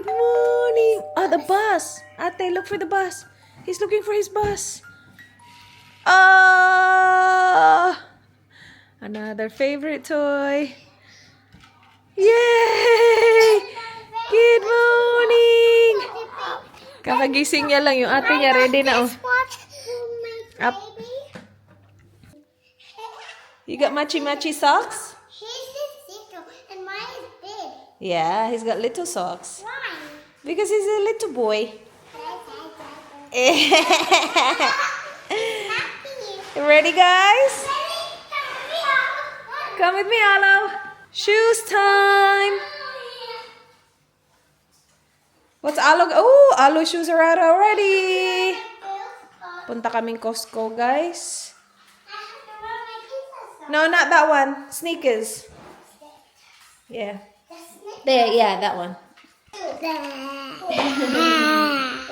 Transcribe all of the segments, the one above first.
Good morning. Ah, the bus. Ate, look for the bus. He's looking for his bus. Ah, another favorite toy. Yay! Good morning. Kakagising niya lang yung ate niya. Ready na. Oh. Up. You got matchy socks? And mine is big. Yeah, he's got little socks. Why? Because he's a little boy. Ready, guys? Come with me, Alo. Shoes time. What's Alo? Oh, Alo shoes are out already. Punta kaming Costco, guys. No, not that one. Sneakers. Yeah. There, yeah, that one. What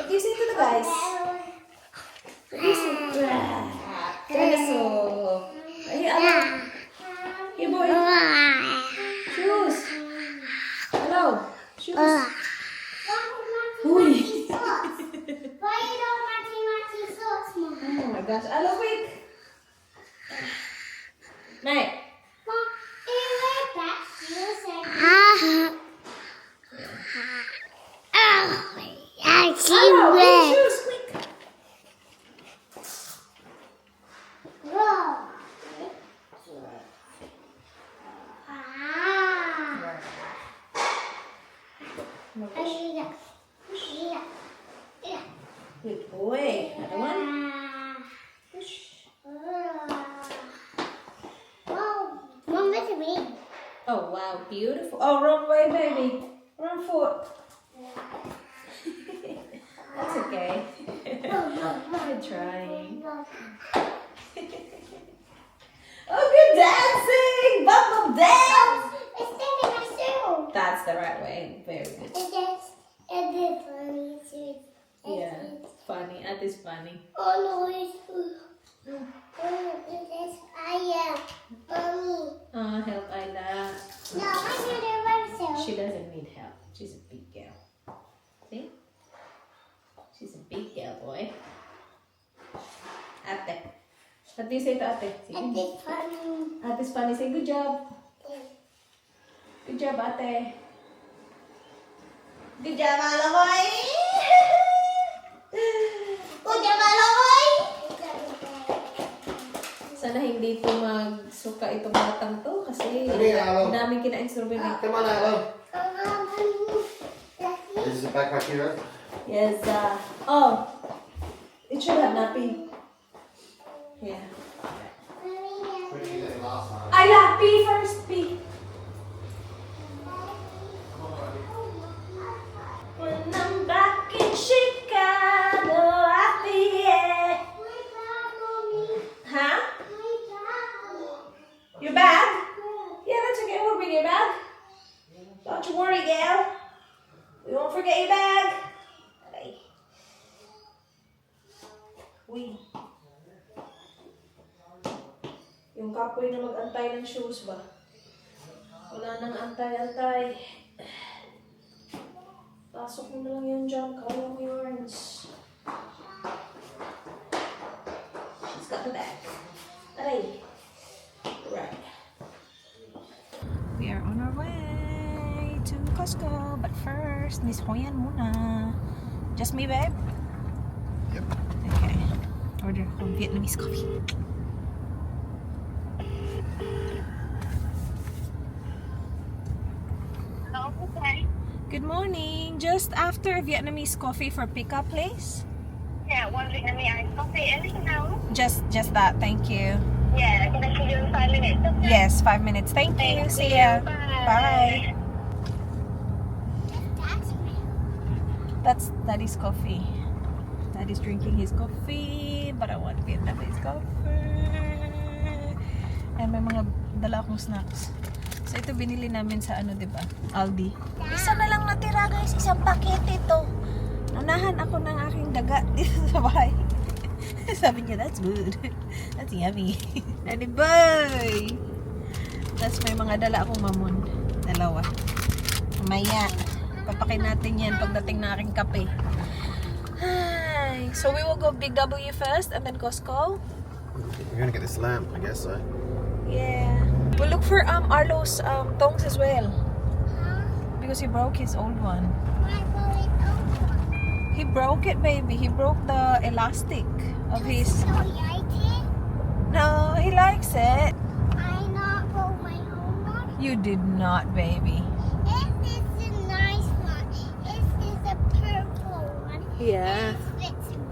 do you say to the guys? What do you say? Dinosaur. Here, Alo. Here, boy. Shoes. Hello. Shoes. Uy. Why you don't matchy socks, Mom? Oh my gosh. Alo, quick. Night. Mom, do you wear that? You said. Alo, quick, shoes, quick. Whoa. Good boy. Another one. Mom, look at me. Oh, wow. Beautiful. Oh, wrong way, baby. Wrong foot. That's okay. I'm trying. Oh, good dancing! Bubble dance! It's taking my shoe. That's the right way. Very good. It's funny. Yeah, funny. That is funny. Oh no, it's fire. Mommy. Oh, help Ayla. No, I need a reversal. She doesn't need help. She's a big girl. See? She's a big girl, boy. Ate. What do you say to Ate? And it's funny. Ate's funny. Say good job. Good job, Ate. Good job, Alamoy. Good job, Aloy. Sana hindi po magsuka itong batang to kasi daming kinain strawberry. Come on, Alan. This is a backpack here. Yes, oh, it should have not been. Yeah. Where did you get it last time? Ayla, pee first, pee. When I'm back in Chicago, I feel. Huh? Your bag? Yeah, that's okay. We'll bring your bag. Don't you worry, gal. We won't forget your bag. Aray. Uy. Yung kapoy na mag-antay ng shoes ba? Wala nang antay-antay. Pasok mo na lang yan dyan. Kaya mo yarns. She's got the bag. Aray. Right. We are on our way to Costco. But first, Miss Hoyan muna. Just me, babe? Yep. Okay. Order some Vietnamese coffee. Okay. Good morning. Just after Vietnamese coffee for pickup, please. Yeah, one Vietnamese iced coffee. Anything else? Just that. Thank you. Yeah, can I see you in 5 minutes? Okay. Yes, 5 minutes. Thank you. Thank See you. ya. Bye. Bye. That's Daddy's coffee. Daddy's drinking his coffee, but I want Vietnamese coffee. And may mga dala akong snacks. So ito binili namin sa ano, 'di ba? Aldi. Isa na lang natira, guys. Isang pakete ito. Unahan ako ng aking daga dito sa bahay. Sabi niya, that's good. That's yummy. Daddy boy! Tapos may mga dala akong mamon. Dalawa. Mamaya. Papakin natin yan pagdating na aking kape. Ay, so we will go Big W first and then Costco. You're gonna get this lamp, I guess so. Yeah. We'll look for Arlo's tongs as well. Because he broke his old one. He broke it, baby. He broke the elastic of his... So like it? No, he likes it. I not broke my own one. You did not, baby. This is a nice one. This is a purple one. Yeah. This fits me.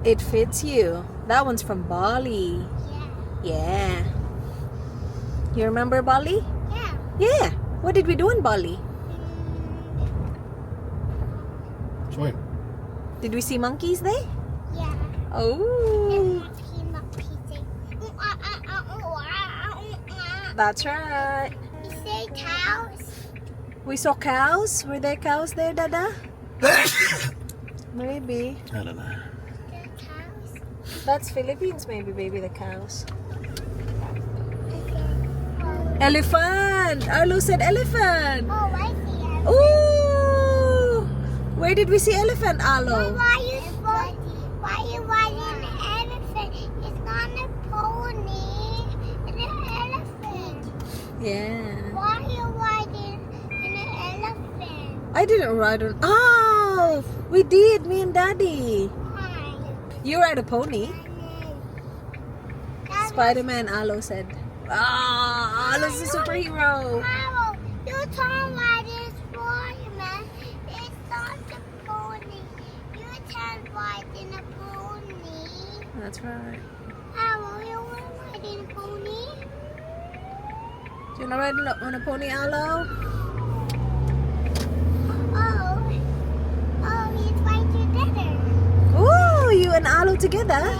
It fits you. That one's from Bali. Yeah. Yeah. You remember Bali? Yeah. Yeah. What did we do in Bali? Swim. Did we see monkeys there? Yeah. Oh. That's right. You say cows? We saw cows. Were there cows there, Dada? Maybe. I don't know. The cows? That's Philippines, maybe, baby, the cows. Oh, Elephant! Arlo said elephant! I see it. Ooh! Where did we see elephant, Arlo? Why you riding an elephant? It's not a pony. It's an elephant. Yeah. Why are you riding an elephant? I didn't ride on... Oh! We did, me and Daddy. Why? You ride a pony. That's Spider-Man, Arlo said. Ah, Arlo's a superhero. How? You told why this Spider-Man. It's not a pony. You can't ride in a pony. That's right. How? You want to ride in a pony? Do you want to ride on a pony, Arlo? Oh, he's right together. Ooh, you and Arlo together?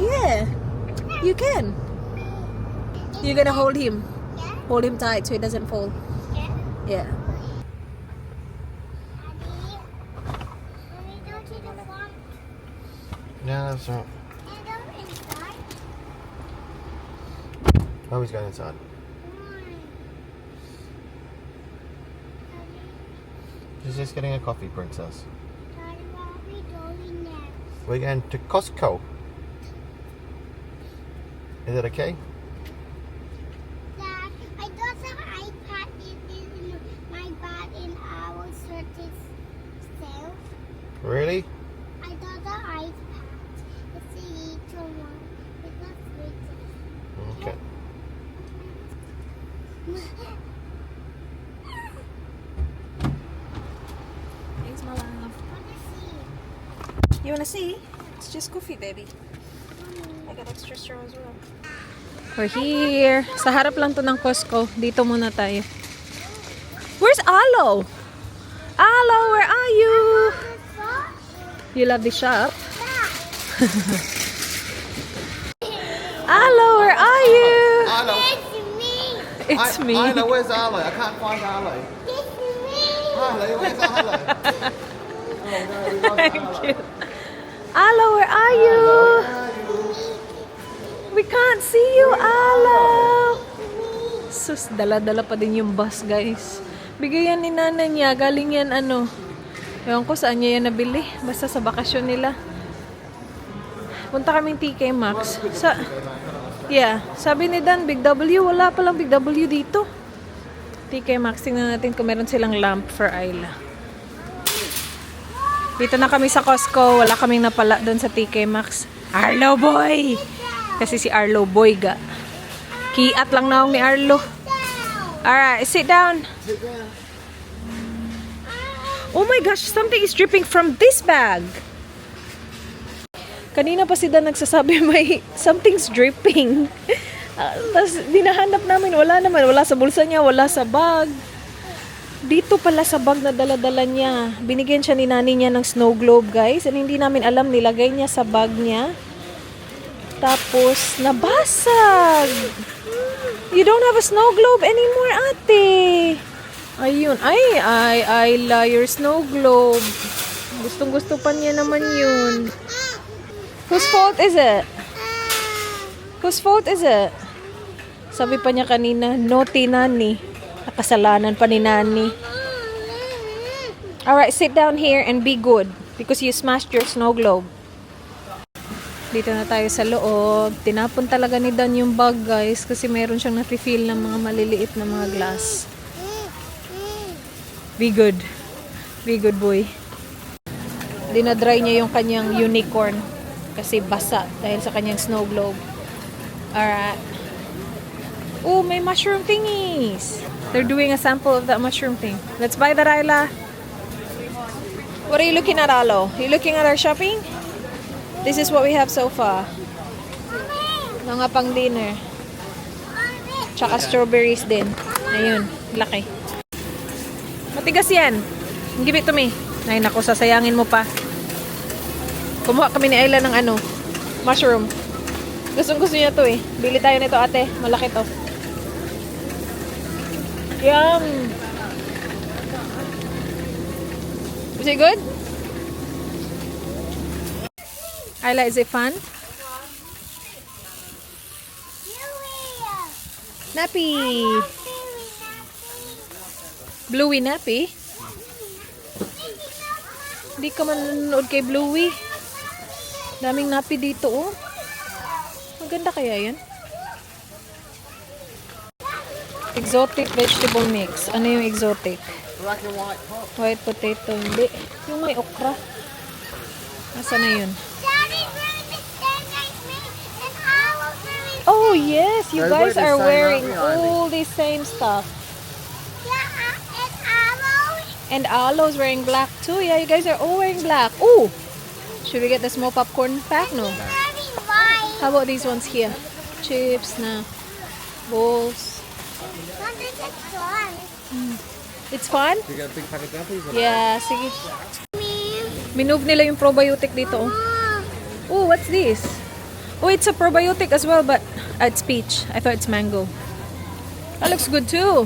Yeah. Yeah, you can. You're gonna hold him. Yeah. Hold him tight so he doesn't fall. Yeah. Yeah. Mommy, don't you the front? Yeah, that's right. And go inside. Oh, he's going inside. She's just getting a coffee, princess. Daddy, what are we doing next? We're going to Costco. Is it okay? Dad, I thought the iPad is in my bag and I will search it self. Really? I thought the iPad is the little one. It's not sweet. Okay. Thanks, my love. Wanna see? You wanna see? It's just coffee, baby. I got extra straw as well. We're here. Sa harap lang to ng Costco. Dito muna tayo. Where's Arlo? Arlo, where are you? You love the shop? Arlo, where are you? Arlo. It's me. It's me. Arlo, where's Arlo? I can't find Arlo. It's me. Arlo, where's Arlo? Oh no, we lost Arlo. Arlo, where are you? We can't see you, Arlo. Sus, dala-dala pa din yung bus, guys. Bigay yan ni nanay niya. Galing yan, ano. Ewan ko saan niya yan nabili. Basta sa bakasyon nila. Punta kaming TK Maxx. Yeah. Sabi ni Dan, Big W. Wala palang Big W dito. TK Maxx. Tingnan natin kung meron silang lamp for Ayla. Dito na kami sa Costco. Wala kaming napala doon sa TK Maxx. Arlo boy! Kasi si Arlo boy ga. Kiat lang na ni Arlo. Alright, sit down. Oh my gosh, something is dripping from this bag. Kanina pa si Dan nagsasabi may something's dripping. Tapos dinahanap namin, wala naman. Wala sa bulsa niya, wala sa bag. Dito pala sa bag na dala-dala niya. Binigyan siya ni nani niya ng snow globe, guys. And hindi namin alam, nilagay niya sa bag niya. Tapos, nabasag. You don't have a snow globe anymore, ate. Ayun. Ay, your snow globe. Gustong-gusto pa niya naman yun. Whose fault is it? Whose fault is it? Sabi pa niya kanina, naughty nani. Nakasalanan pa ni nani. Alright, sit down here and be good because you smashed your snow globe. Dito na tayo sa loob. Tinapon talaga ni Dan yung bag, guys, kasi meron siyang nafe-feel ng mga maliliit na mga glass. Be good. Be good, boy. Dinadry niya yung kanyang unicorn kasi basa dahil sa kanyang snow globe. Alright. Oh, may mushroom thingies. They're doing a sample of that mushroom thing. Let's buy that, Ayla. What are you looking at, Alo? You looking at our shopping? This is what we have so far. Mga pang dinner. Tsaka strawberries din. Ayun, laki. Matigas yan. Give it to me. Ay, naku, sasayangin mo pa. Kumuha kami ni Ayla ng ano, mushroom. Gusto niya to eh. Bili tayo nito, ate. Malaki to. Yum! Is it good? Ayla, is it fun? Nappy! Bluey nappy? Hindi ka man nanonood kay Bluey. Daming nappy dito, oh. Maganda kaya yan? Exotic vegetable mix. Ano yung exotic? Black and white pop. White potato, hindi. Yung may okra. Asa na yun? Daddy's wearing the same like me, and I was wearing. Oh, yes! You They guys wear the are same, wearing aren't we, all the same stuff. Yeah, and Aloe. And Alo's wearing black too. Yeah, you guys are all wearing black. Oh! Should we get the small popcorn pack? No. Wearing white. How about these ones here? Chips na. Bowls. What is it fun? It's fun? Do you get a big pack of nappies? or Yeah, sige. Me. Minove nila yung probiotic dito. Oh. Oh, what's this? Oh, it's a probiotic as well, but it's peach. I thought it's mango. That looks good too.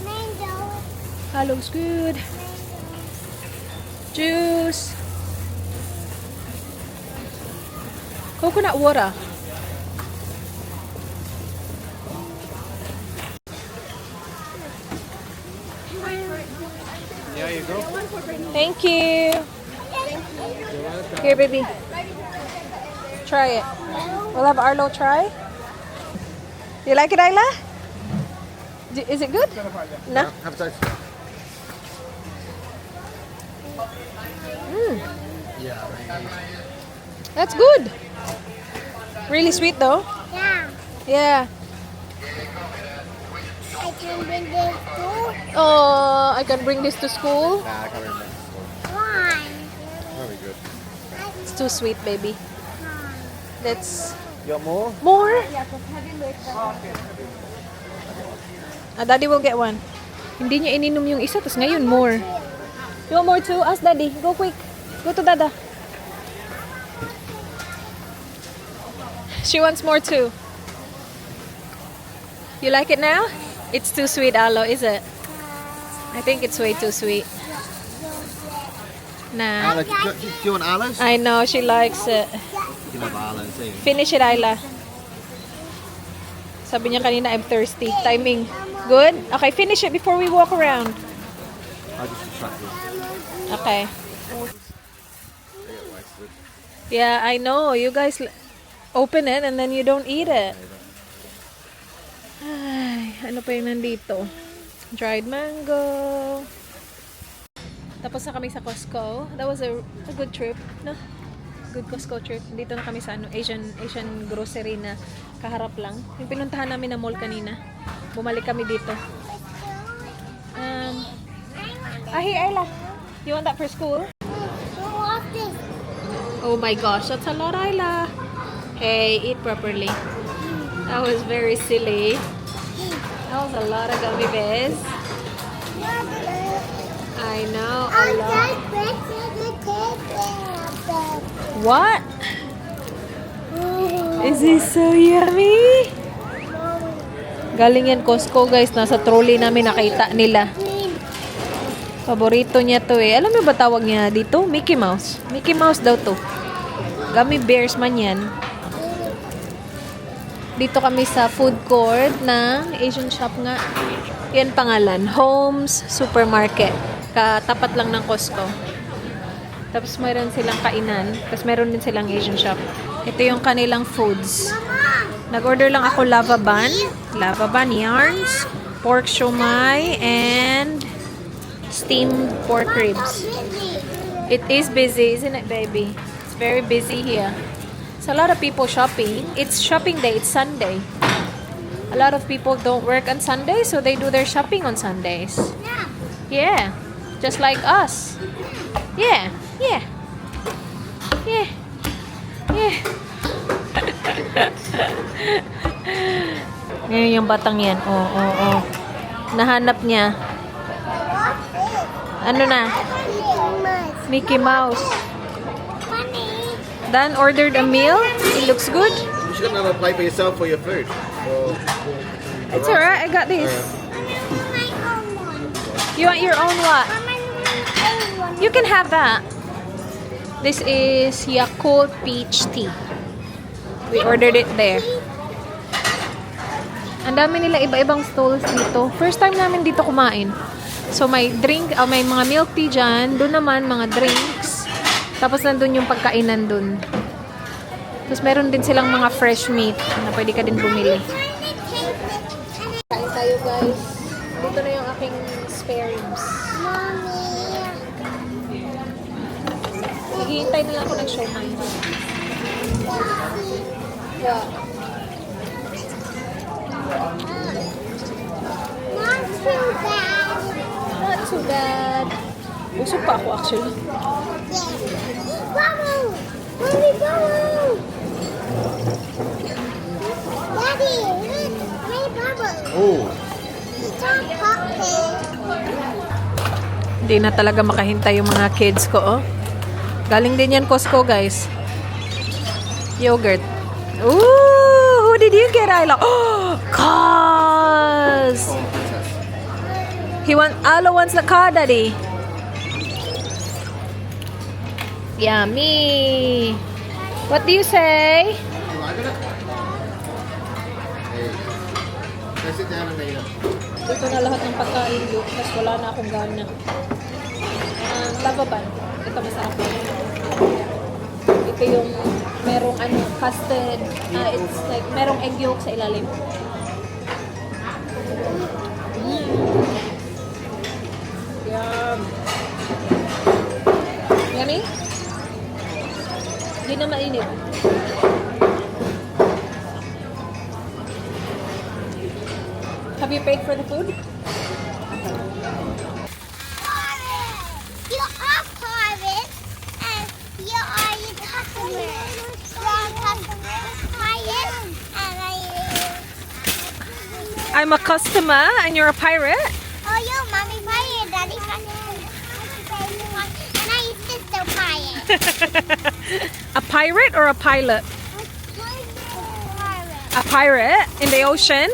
Mango. That looks good. Juice. Coconut water. Yeah, you go. Thank you. Here, baby. Try it. We'll have Arlo try. You like it, Ayla? Is it good? No? Have a taste. Yeah, That's good. Really sweet though. Yeah. Yeah. I can bring this too. Oh, I can bring this to school. Nah, I can't remember. Why? Very good. It's too sweet, baby. Let's You got more? more. Daddy will get one. Hindi niya ininom yung isa, tapos ngayon more. You want more too? Ask Daddy. Go quick. Go to Dada. She wants more too. You like it now? It's too sweet, Alo, is it? I think it's way too sweet. Nah. Arlo, do you want Arlo's? I know, she likes it. You can have Arlo's, see. Finish it, Ayla. Sabi niya kanina, I'm thirsty. Timing. Good? Okay, finish it before we walk around. I just distracted. Okay. They get wasted. Yeah, I know. You guys open it and then you don't eat it. Ay, ano pa yung nandito? Dried mango. Tapos na kami sa Costco. That was a good trip, no? Good Costco trip. Dito na kami sa ano, Asian grocery na kaharap lang. Yung pinuntahan namin na mall kanina. Bumalik kami dito. Here, Ayla. You want that for school? Who wants this? Oh my gosh, that's a lot, Ayla. Hey, eat properly. That was very silly. That was a lot of gummy bears. I know, a lot. What? Is this so yummy? Galing yan Costco, guys. Nasa trolley namin nakita nila. Paborito niya to eh. Alam mo ba tawag niya dito? Mickey Mouse. Mickey Mouse daw to. Gummy bears man yan. Dito kami sa food court na Asian shop nga. Yan pangalan, Homes Supermarket. Katapat lang ng Costco. Tapos mayroon silang kainan. Tapos mayroon din silang Asian shop. Ito yung kanilang foods. Nag-order lang ako lava bun yarns, pork siomai, and steamed pork ribs. It is busy, isn't it, baby? It's very busy here. So a lot of people shopping. It's shopping day. It's Sunday. A lot of people don't work on Sunday, so they do their shopping on Sundays. Yeah, just like us. Yeah, yeah, yeah, yeah. Ngayon yung batang yan. Oh. Nahanap niya. Ano na? Mickey Mouse. Dan ordered a meal. It looks good. You should have applied for yourself for your food. So, It's alright. I got this. My own one. You want your own what? My own one. You can have that. This is Yakult Peach Tea. We ordered it there. Ang dami nila iba-ibang stalls dito. First time namin dito kumain. So may drink, may mga milk tea dyan. Doon naman mga drinks. Tapos nandun yung pagkainan dun. Tapos meron din silang mga fresh meat na pwede ka din bumili. Kain tayo guys. Dito na yung aking spare ribs. Hihintay na lang ako ng siomai. Yeah. Not too bad. Not too bad. Busog pa ako actually. Bubble! Mommy, bubble! Daddy, look! My bubble! oh, It's on popping. Hindi na talaga makahintay yung mga kids ko, oh. Galing din yan Costco, guys. Yogurt. Ooh! Who did you get, Isla? Oh! Kaz! Alo wants the car, Daddy. Yummy! What do you say? you like it? Hey, let's sit down and eat it. Ito na lahat ng pagkain, Luke. Tapos wala na akong gana. Lava bun. Ito masarap. Ito yung merong custard. It's like merong egg yolk sa ilalim. Yum. Yummy? Hindi na mainit. Have you paid for the food? You are private and you are your customer. You are customer. Private and I'm a customer and you're a pirate? oh, you mommy pirate, daddy pirate. And I used to still pirate. A pirate or a pilot? Pirate. A pirate in the ocean?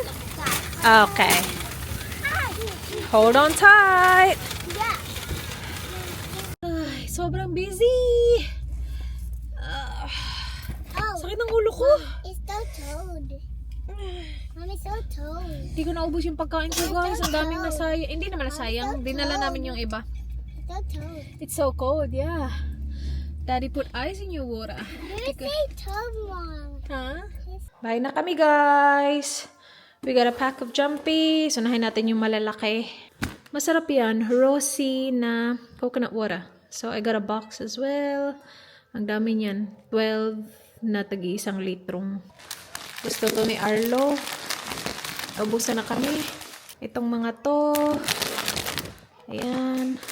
Okay. Hold on tight. Yeah. Ay, sobrang busy. Oh, Sakit ng ulo ko. it's so toad. Mommy's so toad. Hindi ko naubos yung pagkain ko, guys. Ang daming nasayang. Hindi naman nasayang. Dinala namin yung iba. It's so toad. It's so cold, yeah. Daddy put ice in your water. You say toad, Mom. Huh? Bye na kami, guys. We got a pack of Jumpy. So, nahin natin yung malalaki. Masarap yan. Rosy na coconut water. So, I got a box as well. Ang dami niyan. 12 na tagi-1 litrong. Gusto to ni Arlo. Ubusan na kami. Itong mga to. Ayan.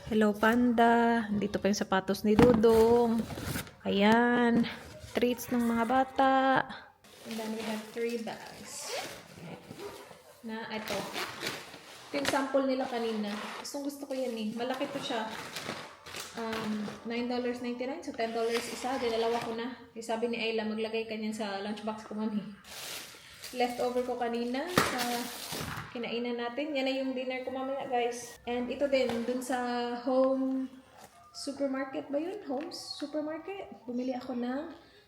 Hello Panda. Dito pa yung sapatos ni Dudong. Ayan. Treats ng mga bata. And then we have 3 bags. Na ito. Ito yung sample nila kanina. Gusto ko yan eh. Malaki to siya. $9.99. So $10 isa. Dinalawa ko na. Sabi ni Ayla, maglagay ka niyan sa lunchbox ko, mami. Leftover ko kanina sa kinainan natin. Yan na yung dinner ko mamaya, guys. And ito din, dun sa Home Supermarket ba yun? Homes Supermarket. Bumili ako ng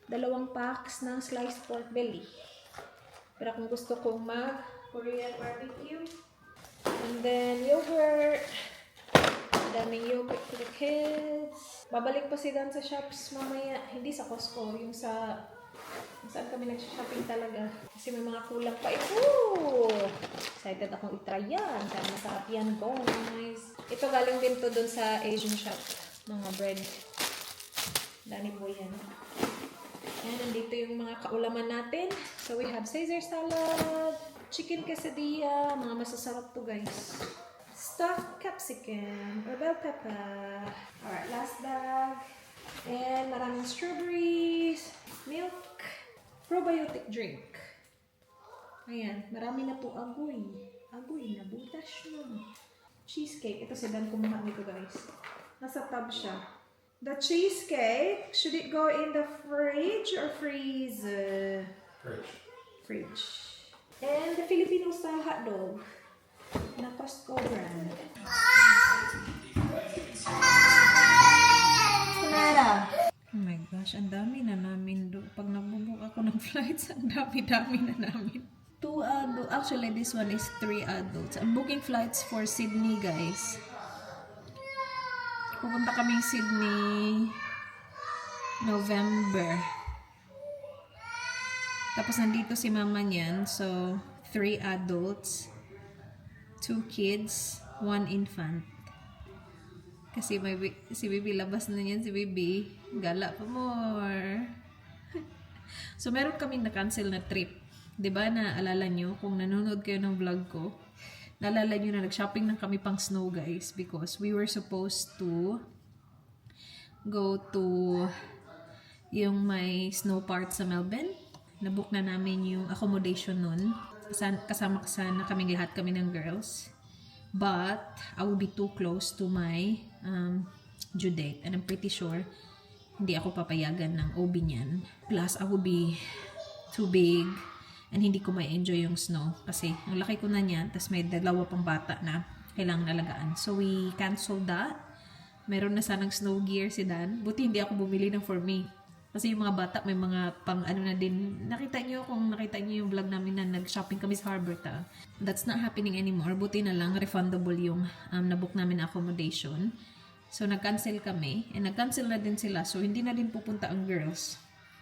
2 packs ng sliced pork belly. Pero kung gusto kong mag-Korean barbecue. And then, yogurt. Daming yogurt for the kids. Babalik pa si Dan sa shops mamaya. Hindi sa Costco. Yung sa... Kung saan kami nag-shopping talaga. Kasi may mga kulang pa ito. Excited akong itry yan. Kaya masarap yan, guys. Ito galing din to dun sa Asian shop. Mga bread. Dani po yan. Yan, nandito yung mga kaulaman natin. So, we have Caesar salad, chicken quesadilla. Mga masasarap to, guys. Stuffed capsicum or bell pepper. Alright, last bag. And maraming strawberries, milk, probiotic drink. Ayan, marami na po agoy. Agoy na butas na. Cheesecake. Ito si Dan kumuha nito, guys. Nasa tub siya. The cheesecake, should it go in the fridge or freezer? Fridge. Fridge. And the Filipino style hot dog. Na Costco brand. Oh my gosh, ang dami na namin do. Pag nagbubook ako ng flights, ang dami-dami na namin. 2 adults. Actually, this one is 3 adults. I'm booking flights for Sydney, guys. Pupunta kaming Sydney November. Tapos nandito si mama niyan. So, 3 adults, 2 kids, 1 infant. Kasi si Bibi labas na niyan, si Bibi. Gala pa more. So, meron kaming na-cancel na trip. 'Di ba naalala nyo, kung nanonood kayo ng vlog ko, naalala nyo na nag-shopping na kami pang snow, guys, because we were supposed to go to yung may snow part sa Melbourne. Nabook na namin yung accommodation nun. Kasama na kaming lahat, kami ng girls. But I will be too close to my due date, and I'm pretty sure hindi ako papayagan ng OB niyan. Plus, I will be too big and hindi ko may enjoy yung snow kasi ang laki ko na niyan, tas may 2 pang bata na kailangan alagaan. So we canceled that. Meron na sanang snow gear si Dan. Buti hindi ako bumili ng for me. Kasi yung mga bata may mga pang ano na din. Nakita nyo yung vlog namin na nag-shopping kami sa Harborta. That's not happening anymore. Buti na lang refundable yung nabook namin na accommodation. So nag-cancel kami and nag-cancel na din sila. So hindi na din pupunta ang girls.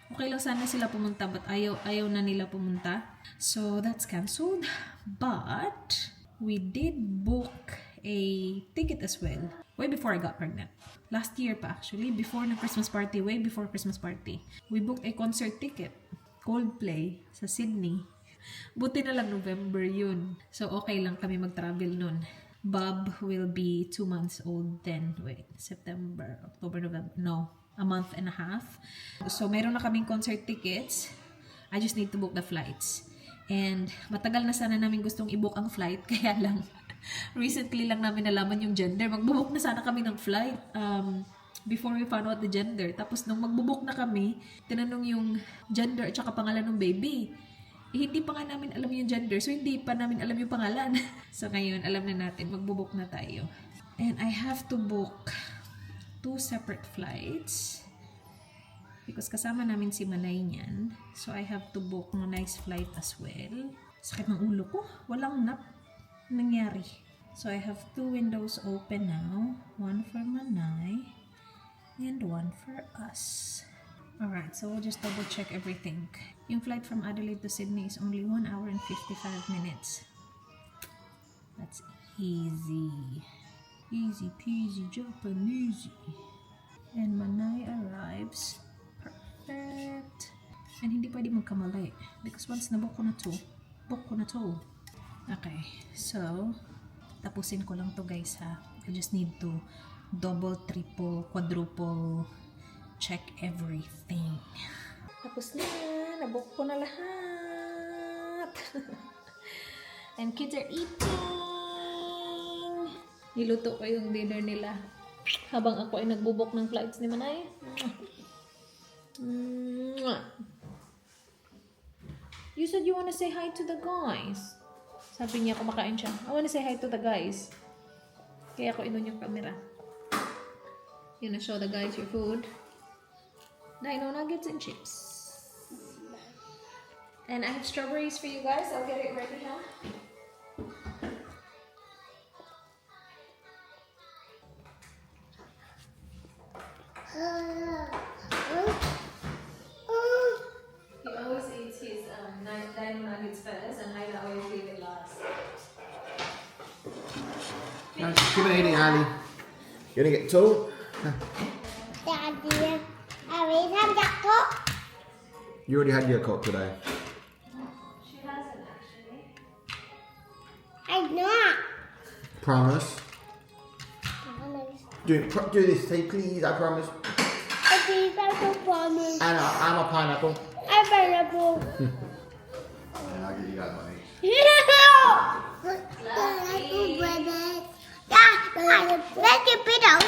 Okay lang sana sila pumunta but ayaw na nila pumunta. So that's canceled. But we did book a ticket as well. Way before I got pregnant. Last year pa actually. Before na Christmas party. Way before Christmas party. We booked a concert ticket. Coldplay sa Sydney. Buti na lang November yun. So okay lang kami mag-travel nun. Bob will be 2 months old then. Wait, September, October, November. No, a month and a half. So meron na kaming concert tickets. I just need to book the flights. And matagal na sana namin gustong i-book ang flight. Kaya lang, recently lang namin nalaman yung gender. Magbubook na sana kami ng flight before we found out the gender. Tapos nung magbubook na kami, tinanong yung gender at saka pangalan ng baby. Hindi pa nga namin alam yung gender, so hindi pa namin alam yung pangalan. So ngayon, alam na natin, magbubook na tayo. And I have to book 2 separate flights because kasama namin si Manay niyan. So I have to book a nice flight as well. Sakit ng ulo ko, walang nap nangyari. So I have 2 windows open now. 1 for Manay and 1 for us. Alright, so we'll just double check everything. Yung flight from Adelaide to Sydney is only 1 hour and 55 minutes. That's easy. Easy peasy Japanesey. And Manay arrives. Perfect. And hindi pwede magkamali. Because once na-book ko na to. Okay, so tapusin ko lang to, guys, ha. I just need to double, triple, quadruple check everything. Tapos na. Nabook ko na lahat. And kids are eating. Niluto ko yung dinner nila habang ako ay nagbubok ng flights ni Manay. You said you wanna say hi to the guys. Sabi niya kumakain siya. I wanna say hi to the guys. Kaya ako inon yung camera. You wanna show the guys your food? Dino nuggets and chips. And I have strawberries for you guys. I'll get it ready, huh? He always eats his dino nuggets first, and I always leave it last. No, keep on eating, Ali. You're gonna get tall. Daddy, are we tham gia thuốc? You already had your coat today. She hasn't actually. I know. Promise. Do this, say please. I promise. I think I don't promise. And I'm a pineapple. I'm pineapple. And I'll give you guys one each. Let's get bit out.